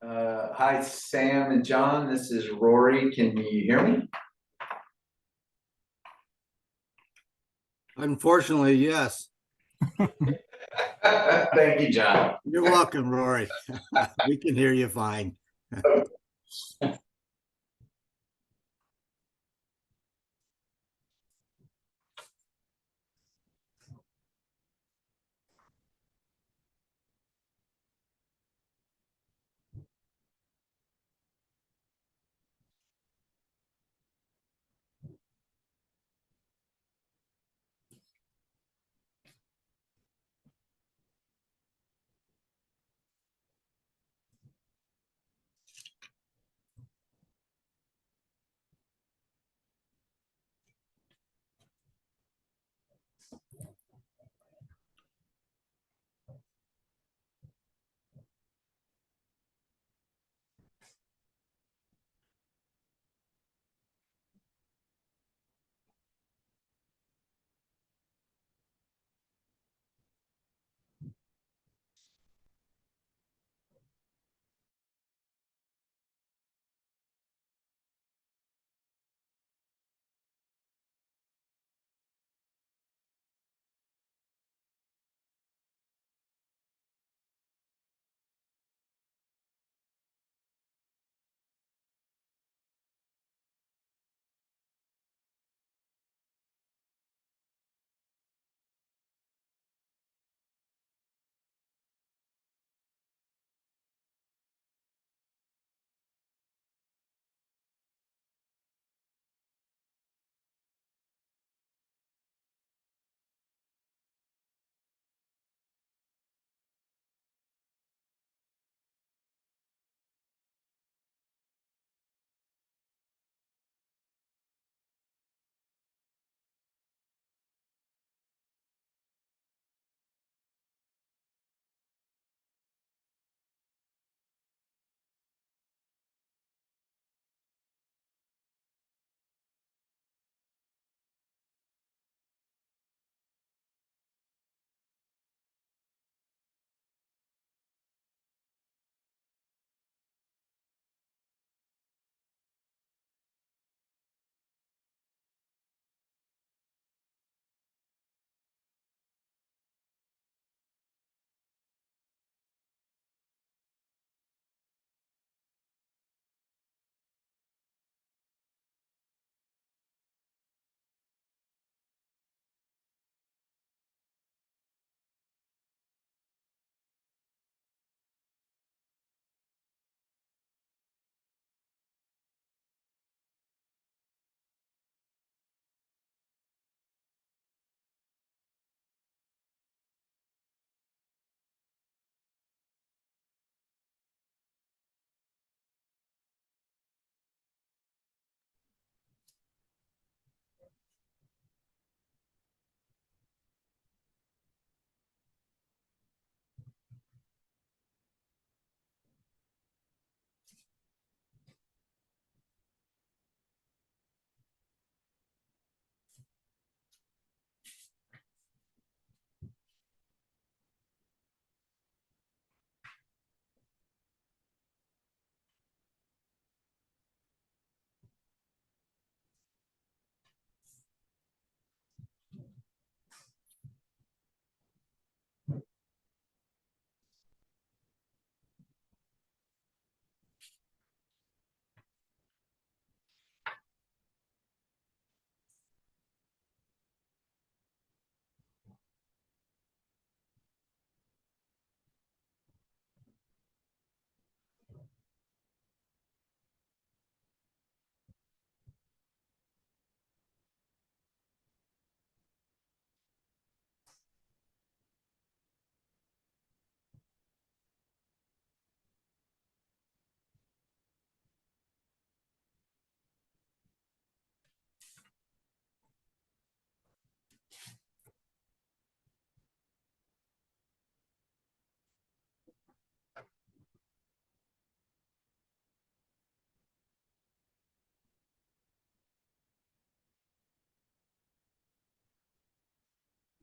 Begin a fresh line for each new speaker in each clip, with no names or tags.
Hi, Sam and John. This is Rory. Can you hear me?
Unfortunately, yes.
Thank you, John.
You're welcome, Rory. We can hear you fine.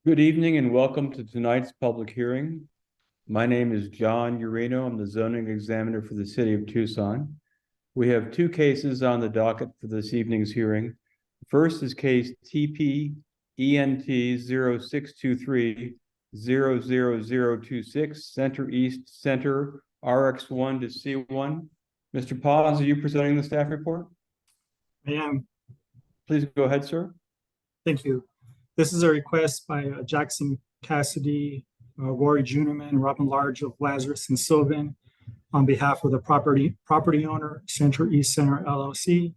Good evening and welcome to tonight's public hearing. My name is John Urino. I'm the zoning examiner for the city of Tucson. We have two cases on the docket for this evening's hearing. First is case TP ENT 0623-00026, Center East Center RX1 to C1. Mr. Paz, are you presenting the staff report?
I am.
Please go ahead, sir.
Thank you. This is a request by Jackson Cassidy, Rory Juneman, Robin Large of Lazarus and Sylvan on behalf of the property owner, Center East Center LLC,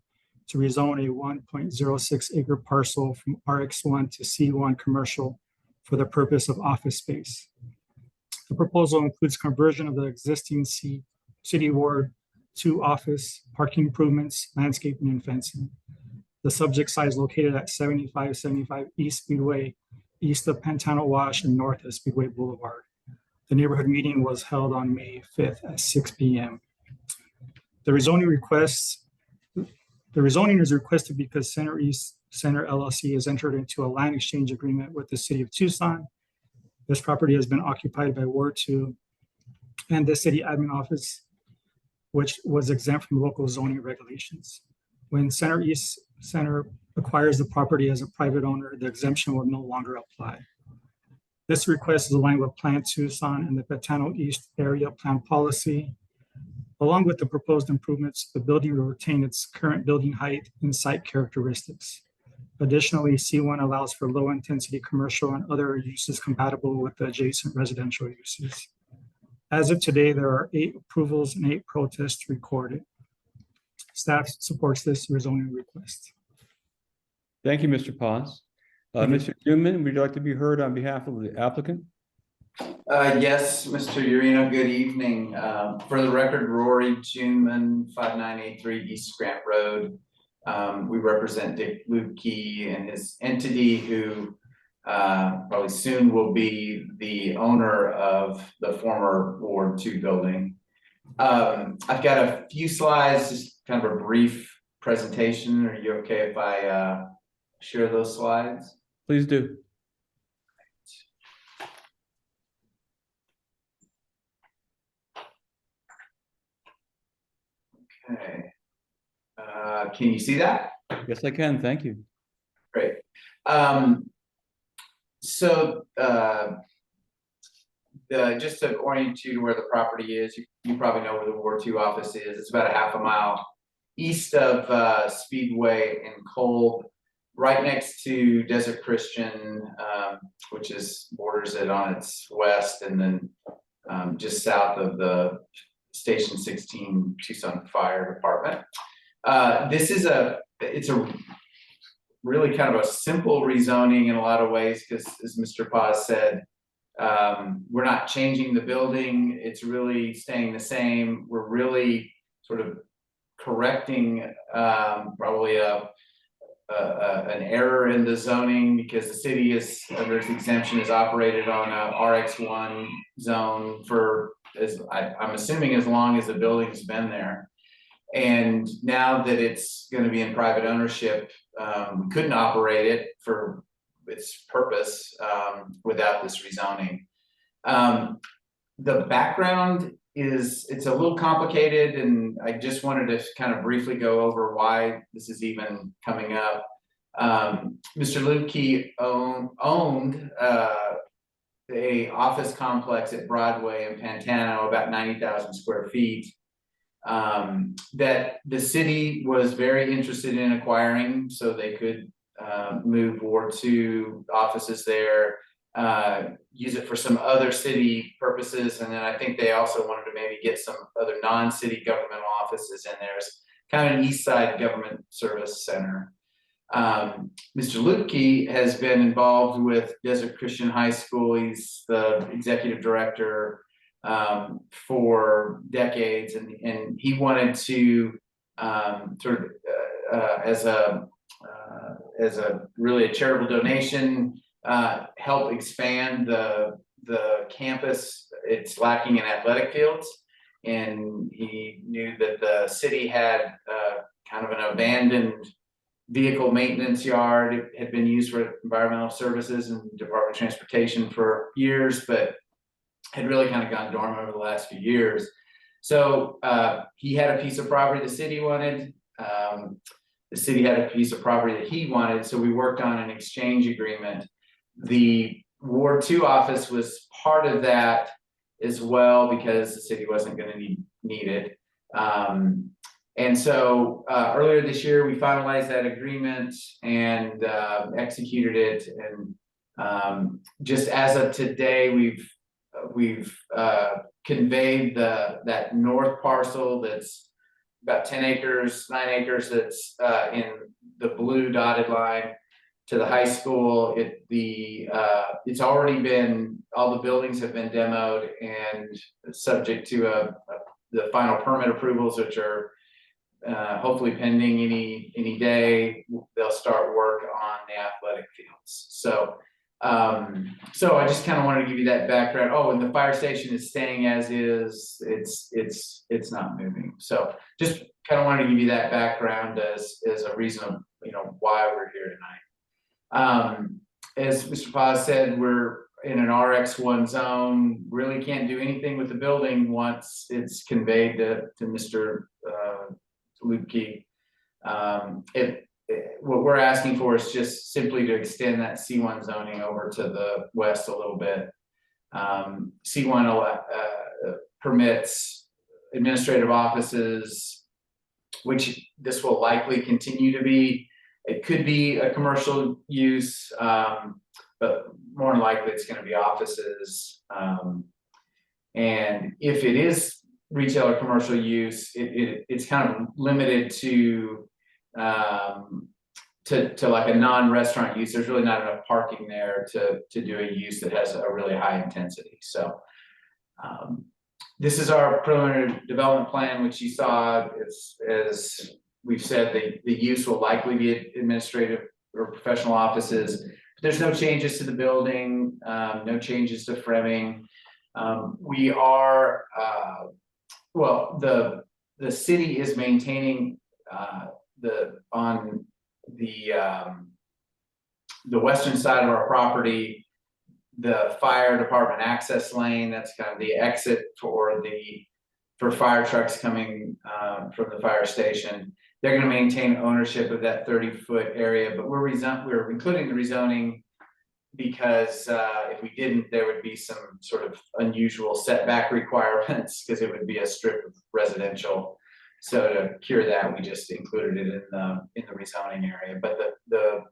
to rezone a 1.06 acre parcel from RX1 to C1 commercial for the purpose of office space. The proposal includes conversion of the existing City Ward 2 office, parking improvements, landscaping, and fencing. The subject site is located at 7575 East Speedway, east of Pantano Wash and north of Speedway Boulevard. The neighborhood meeting was held on May 5th at 6 p.m. The rezoning is requested because Center East Center LLC has entered into a land exchange agreement with the city of Tucson. This property has been occupied by Ward 2 and the city admin office, which was exempt from local zoning regulations. When Center East Center acquires the property as a private owner, the exemption will no longer apply. This request is aligned with Plan Tucson and the Pantano East Area Plan Policy. Along with the proposed improvements, the building will retain its current building height and site characteristics. Additionally, C1 allows for low-intensity commercial and other uses compatible with the adjacent residential uses. As of today, there are 8 approvals and 8 protests recorded. Staff supports this rezoning request.
Thank you, Mr. Paz. Mr. Newman, would you like to be heard on behalf of the applicant?
Yes, Mr. Urino, good evening. For the record, Rory Juneman, 5983 East Grant Road. We represent Dick Lukey and his entity, who probably soon will be the owner of the former Ward 2 building. I've got a few slides, just kind of a brief presentation. Are you okay if I share those slides?
Please do.
Okay. Can you see that?
Yes, I can. Thank you.
Great. Just to orient you to where the property is, you probably know where the Ward 2 office is. It's about a half a mile east of Speedway and Kolb, right next to Desert Christian, which borders it on its west, and then just south of the Station 16 Tucson Fire Department. It's a really kind of a simple rezoning in a lot of ways, because as Mr. Paz said, we're not changing the building. It's really staying the same. We're really sort of correcting probably an error in the zoning, because the city is under its exemption is operated on a RX1 zone for, I'm assuming, as long as the building's been there. And now that it's going to be in private ownership, we couldn't operate it for its purpose without this rezoning. The background it's a little complicated, and I just wanted to kind of briefly go over why this is even coming up. Mr. Lukey owned a office complex at Broadway in Pantano, about 90,000 square feet, that the city was very interested in acquiring, so they could move Ward 2 offices there, use it for some other city purposes, and then I think they also wanted to maybe get some other non-city governmental offices in there. It's kind of an East Side Government Service Center. Mr. Lukey has been involved with Desert Christian High School. He's the executive director for decades, and he wanted to sort of as a really a charitable donation, help expand the campus. It's lacking in athletic fields, and he knew that the city had kind of an abandoned vehicle maintenance yard. It had been used for environmental services and Department of Transportation for years, but had really kind of gone dormant over the last few years. So he had a piece of property the city wanted. The city had a piece of property that he wanted, so we worked on an exchange agreement. The Ward 2 office was part of that as well because the city wasn't going to need it. And so earlier this year, we finalized that agreement and executed it. And just as of today, we've conveyed that north parcel that's about 10 acres, 9 acres, that's in the blue dotted line to the high school. It's already been, all the buildings have been demoed and subject to the final permit approvals, which are hopefully pending any day. They'll start work on the athletic fields. So I just kind of wanted to give you that background. Oh, and the fire station is staying as is. It's not moving. So just kind of wanted to give you that background as a reason of, why we're here tonight. As Mr. Paz said, we're in an RX1 zone. Really can't do anything with the building once it's conveyed to Mr. Lubke. What we're asking for is just simply to extend that C1 zoning over to the west a little bit. C1 permits administrative offices, which this will likely continue to be. It could be a commercial use, but more than likely it's going to be offices. And if it is retail or commercial use, it's kind of limited to like a non-restaurant use. There's really not enough parking there to do a use that has a really high intensity. So this is our preliminary development plan, which you saw. As we've said, the use will likely be administrative or professional offices. There's no changes to the building, no changes to framing. We are, well, the city is maintaining on the western side of our property, the fire department access lane. That's kind of the exit for fire trucks coming from the fire station. They're going to maintain ownership of that 30-foot area, but we're including the rezoning because if we didn't, there would be some sort of unusual setback requirements because it would be a strip of residential. So to cure that, we just included it in the rezoning area. But the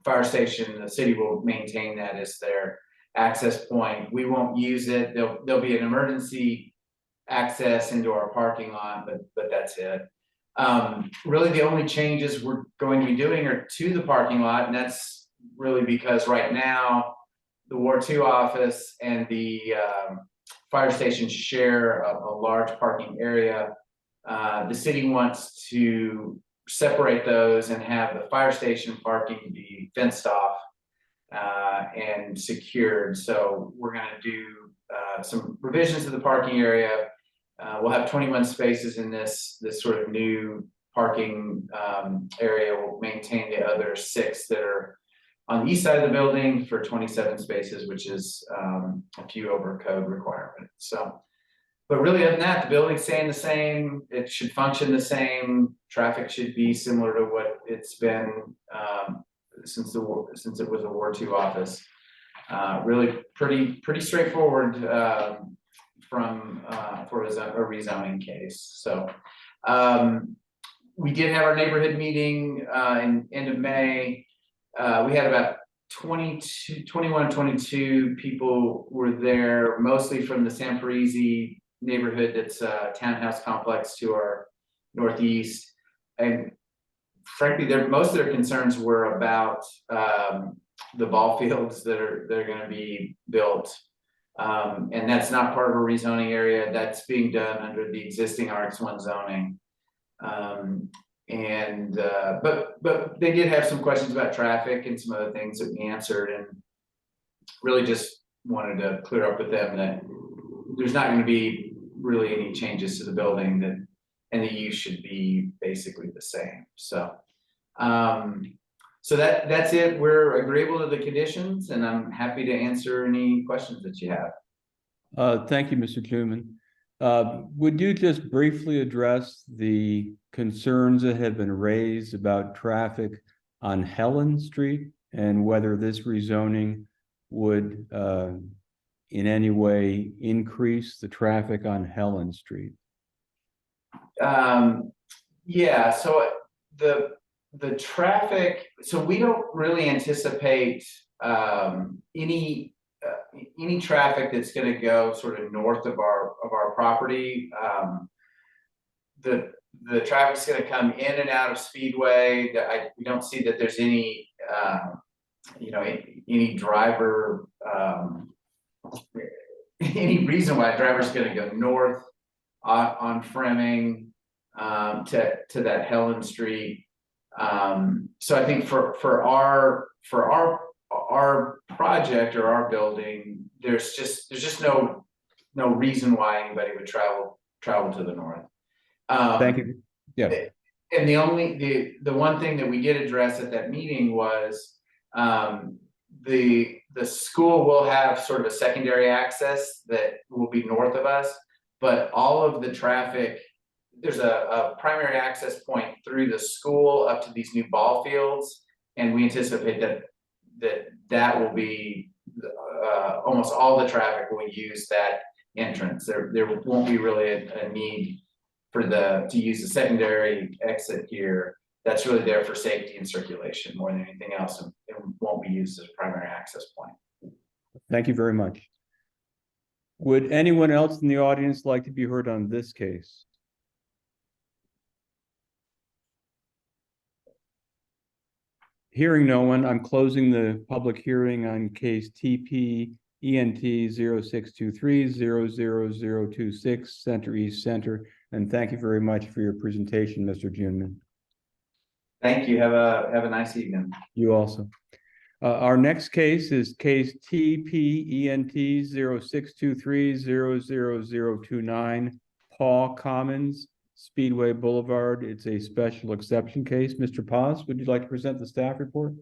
fire station, the city will maintain that as their access point. We won't use it. There'll be an emergency access into our parking lot, but that's it. Really, the only changes we're going to be doing are to the parking lot, and that's really because right now the Ward 2 office and the fire station share a large parking area. The city wants to separate those and have the fire station parking be fenced off and secured. So we're going to do some revisions to the parking area. We'll have 21 spaces in this sort of new parking area. We'll maintain the other 6 that are on the east side of the building for 27 spaces, which is a few over code requirement. So, but really other than that, the building's staying the same. It should function the same. Traffic should be similar to what it's been since it was a Ward 2 office. Really pretty straightforward for a rezoning case. So we did have our neighborhood meeting in end of May. We had about 22 people were there, mostly from the San Parisi neighborhood. That's a townhouse complex to our northeast. And frankly, most of their concerns were about the ball fields that are going to be built. And that's not part of a rezoning area. That's being done under the existing RX1 zoning. But they did have some questions about traffic and some other things that we answered, and really just wanted to clear up with them that there's not going to be really any changes to the building, and the use should be basically the same. So that's it. We're agreeable to the conditions, and I'm happy to answer any questions that you have.
Thank you, Mr. Tuman. Would you just briefly address the concerns that have been raised about traffic on Helen Street and whether this rezoning would in any way increase the traffic on Helen Street?
Yeah, so the traffic, so we don't really anticipate any traffic that's gonna go sort of north of our property. The traffic's gonna come in and out of Speedway. We don't see that there's any any driver any reason why a driver's gonna go north on Fleming to that Helen Street. So I think for our project or our building, there's just no reason why anybody would travel to the north.
Thank you. Yeah.
And the one thing that we did address at that meeting was the school will have sort of a secondary access that will be north of us, but all of the traffic, there's a primary access point through the school up to these new ball fields, and we anticipate that will be almost all the traffic will use that entrance. There won't be really a need to use the secondary exit here. That's really there for safety and circulation more than anything else, and it won't be used as a primary access point.
Thank you very much. Would anyone else in the audience like to be heard on this case? Hearing no one, I'm closing the public hearing on case TP ENT 0623-00026 Center East Center. And thank you very much for your presentation, Mr. Junman.
Thank you. Have a nice evening.
You also. Our next case is case TP ENT 0623-00029 Paw Commons Speedway Boulevard. It's a special exception case. Mr. Paz, would you like to present the staff report?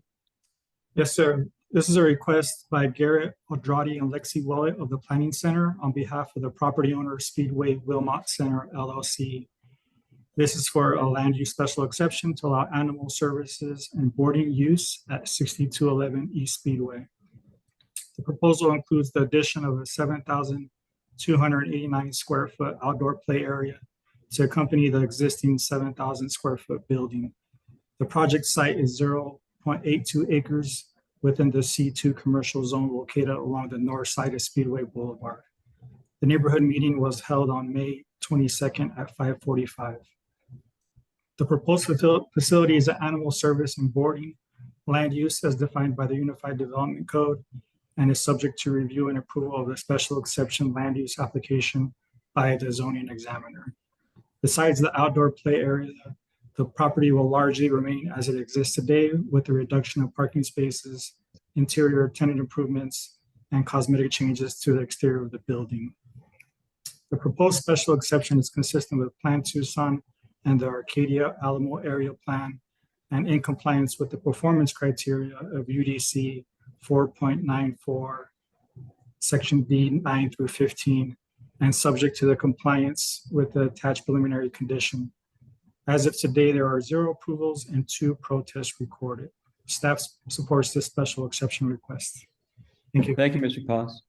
Yes, sir. This is a request by Garrett Odradi and Lexi Willett of the Planning Center on behalf of the property owner Speedway Wilmot Center LLC. This is for a land use special exception to allow animal services and boarding use at 6211 East Speedway. The proposal includes the addition of a 7,289 square foot outdoor play area to accompany the existing 7,000 square foot building. The project site is 0.82 acres within the C2 commercial zone located along the north side of Speedway Boulevard. The neighborhood meeting was held on May 22nd at 5:45. The proposed facility is an animal service and boarding land use as defined by the Unified Development Code and is subject to review and approval of the special exception land use application by the zoning examiner. Besides the outdoor play area, the property will largely remain as it exists today with the reduction of parking spaces, interior tenant improvements, and cosmetic changes to the exterior of the building. The proposed special exception is consistent with Plan Tucson and the Arcadia Alamo Area Plan and in compliance with the performance criteria of UDC 4.94, Section B 9 through 15, and subject to the compliance with the attached preliminary condition. As of today, there are 0 approvals and 2 protests recorded. Staff supports this special exception request. Thank you.
Thank you, Mr. Paz.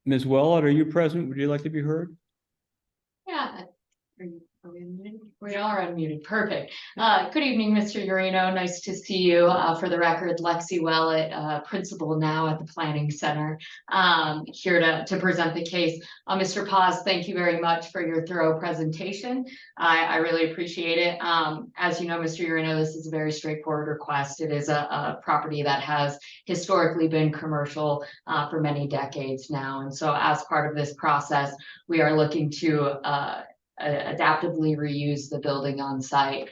Ms. Willett, are you present? Would you like to be heard?
Yeah. Are we unmuted? We are unmuted. Perfect. Good evening, Mr. Ureno. Nice to see you. For the record, Lexi Willett, principal now at the Planning Center, here to present the case. Mr. Paz, thank you very much for your thorough presentation. I really appreciate it. As you know, Mr. Ureno, this is a very straightforward request. It is a property that has historically been commercial for many decades now. And so as part of this process, we are looking to adaptively reuse the building on site.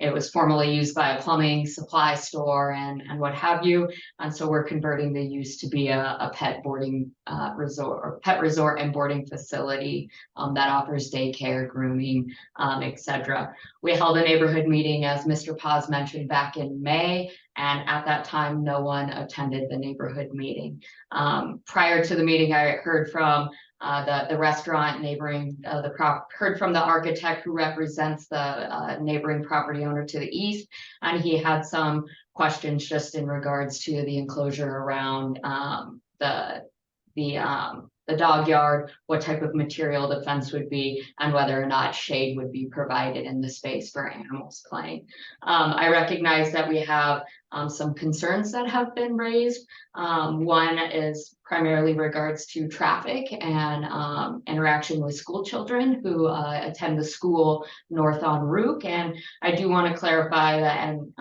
It was formerly used by a plumbing supply store and what have you. And so we're converting the use to be a pet boarding resort or pet resort and boarding facility that offers daycare, grooming, etc. We held a neighborhood meeting, as Mr. Paz mentioned, back in May. And at that time, no one attended the neighborhood meeting. Prior to the meeting, I heard from the restaurant neighboring heard from the architect who represents the neighboring property owner to the east, and he had some questions just in regards to the enclosure around the dog yard, what type of material the fence would be, and whether or not shade would be provided in the space for animals playing. I recognize that we have some concerns that have been raised. One is primarily regards to traffic and interaction with school children who attend the school north on Rook. And I do want to clarify that, and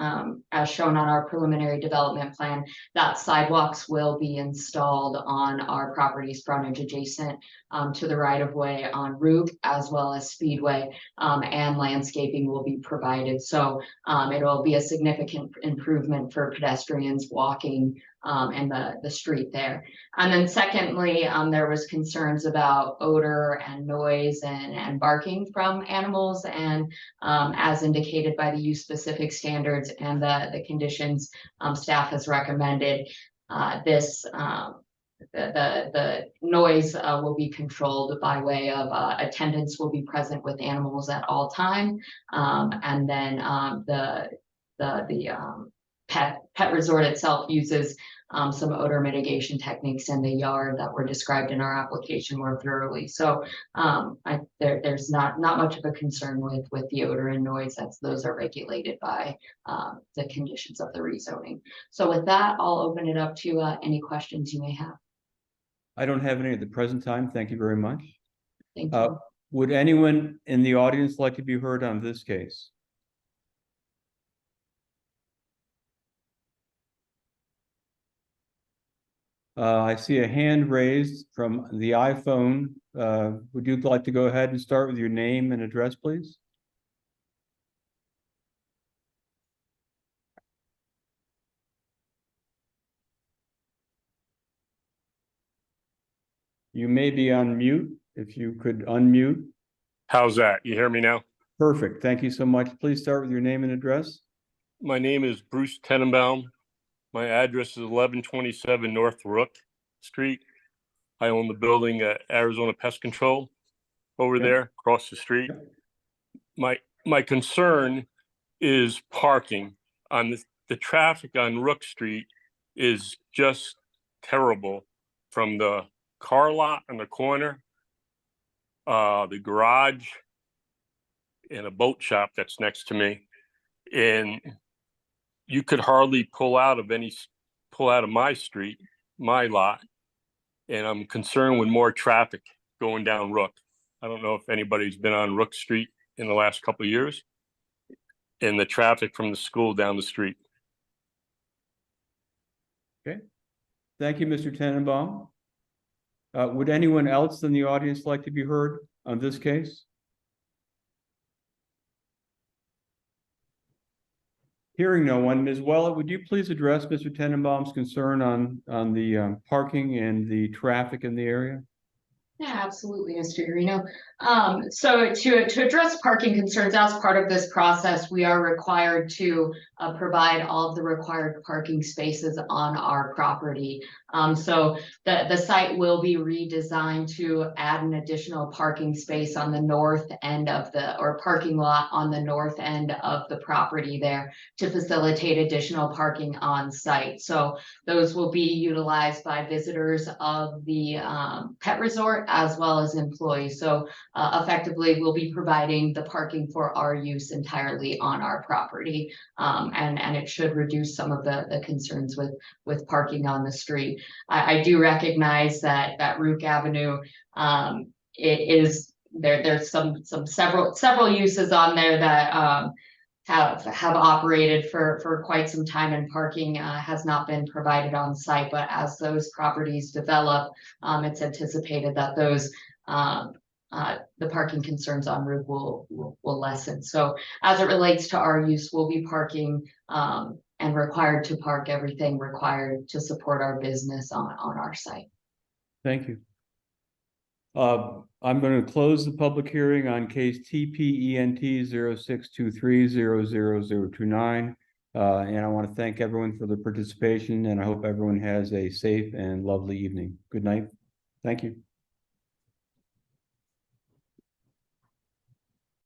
as shown on our preliminary development plan, that sidewalks will be installed on our property's frontage adjacent to the right of way on Rook, as well as Speedway, and landscaping will be provided. So it'll be a significant improvement for pedestrians walking and the street there. And then secondly, there was concerns about odor and noise and barking from animals. And as indicated by the use specific standards and the conditions staff has recommended, the noise will be controlled by way of attendants will be present with animals at all time. And then the pet resort itself uses some odor mitigation techniques in the yard that were described in our application more thoroughly. So there's not much of a concern with the odor and noise, as those are regulated by the conditions of the rezoning. So with that, I'll open it up to any questions you may have.
I don't have any at the present time. Thank you very much.
Thank you.
Would anyone in the audience like to be heard on this case? I see a hand raised from the iPhone. Would you like to go ahead and start with your name and address, please? You may be on mute. If you could unmute.
How's that? You hear me now?
Perfect. Thank you so much. Please start with your name and address.
My name is Bruce Tenenbaum. My address is 1127 North Rook Street. I own the building at Arizona Pest Control over there across the street. My concern is parking. On the traffic on Rook Street is just terrible, from the car lot on the corner, the garage, and a boat shop that's next to me. And you could hardly pull out of my street, my lot. And I'm concerned with more traffic going down Rook. I don't know if anybody's been on Rook Street in the last couple of years, and the traffic from the school down the street.
Okay. Thank you, Mr. Tenenbaum. Would anyone else in the audience like to be heard on this case? Hearing no one, Ms. Willett, would you please address Mr. Tenenbaum's concern on the parking and the traffic in the area?
Yeah, absolutely, Mr. Guarino. So to address parking concerns, as part of this process, we are required to provide all of the required parking spaces on our property. So the site will be redesigned to add an additional parking space on the north end of or parking lot on the north end of the property there to facilitate additional parking on site. So those will be utilized by visitors of the pet resort as well as employees. So effectively, we'll be providing the parking for our use entirely on our property. And it should reduce some of the concerns with parking on the street. I do recognize that Rook Avenue, there's several uses on there that have operated for quite some time, and parking has not been provided on site. But as those properties develop, it's anticipated that those the parking concerns on Rook will lessen. So as it relates to our use, we'll be parking and required to park everything required to support our business on our site.
Thank you. I'm going to close the public hearing on case TPENT 0623000029. And I want to thank everyone for their participation, and I hope everyone has a safe and lovely evening. Good night. Thank you.